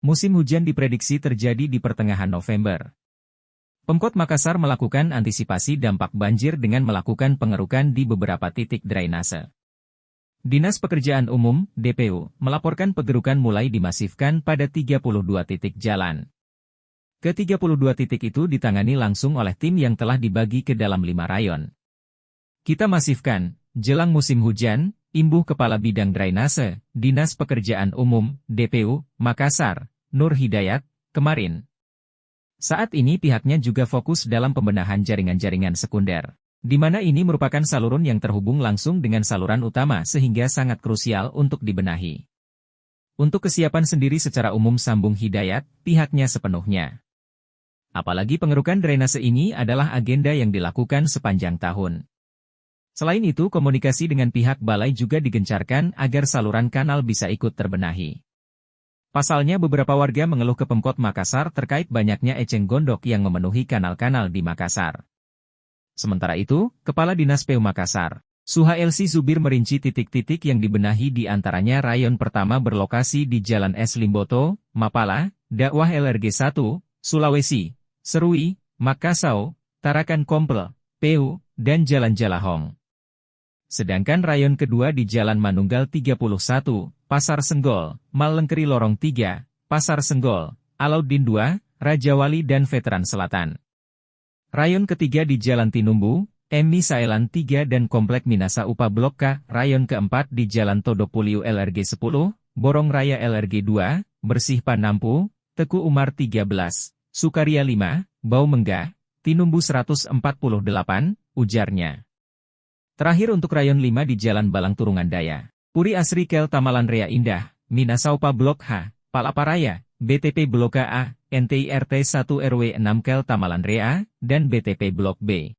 Musim hujan diprediksi terjadi di pertengahan November. Pemkot Makassar melakukan antisipasi dampak banjir dengan melakukan pengerukan di beberapa titik drainase. Dinas Pekerjaan Umum, DPU, melaporkan pengerukan mulai dimasifkan pada 32 titik jalan. Ke-32 titik itu ditangani langsung oleh tim yang telah dibagi ke dalam 5 rayon. Kita masifkan, jelang musim hujan, imbuh Kepala Bidang Drainase, Dinas Pekerjaan Umum, DPU, Makassar, Nur Hidayat, kemarin. Saat ini pihaknya juga fokus dalam pembenahan jaringan-jaringan sekunder, di mana ini merupakan saluran yang terhubung langsung dengan saluran utama sehingga sangat krusial untuk dibenahi. Untuk kesiapan sendiri secara umum sambung Hidayat, pihaknya sepenuhnya. Apalagi pengerukan drainase ini adalah agenda yang dilakukan sepanjang tahun. Selain itu, komunikasi dengan pihak balai juga digencarkan agar saluran kanal bisa ikut terbenahi. Pasalnya beberapa warga mengeluh ke Pemkot Makassar terkait banyaknya eceng gondok yang memenuhi kanal-kanal di Makassar. Sementara itu, Kepala Dinas PU Makassar, Suhaelsi Zubir merinci titik-titik yang dibenahi di antaranya rayon pertama berlokasi di Jalan S. Limboto, Mapala, Dakwah LRG 1, Sulawesi, Serui, Makassau, Tarakan Kompel, PU, dan Jalan Jalahong. Sedangkan rayon kedua di Jalan Manunggal 31, Pasar Senggol, Malengkeri Lorong 3, Pasar Senggol, Alauddin 2, Rajawali dan Veteran Selatan. Rayon ketiga di Jalan Tinumbu, Emi Saelan 3 dan Komplek Minasa Upa Blok K. Rayon keempat di Jalan Todopuliu LRG 10, Borong Raya LRG 2, Bersih Panampu, Teku Umar 13, Sukaria 5, Bau Menggah, Tinumbu 148, ujarnya. Terakhir untuk rayon 5 di Jalan Balang Turungan Daya, Puri Asri Kel Tamalan Rea Indah, Minasaupa Blok H, Palaparaya, BTP Blok A, NTI RT 1 RW 6 Kel Tamalan Rea, dan BTP Blok B.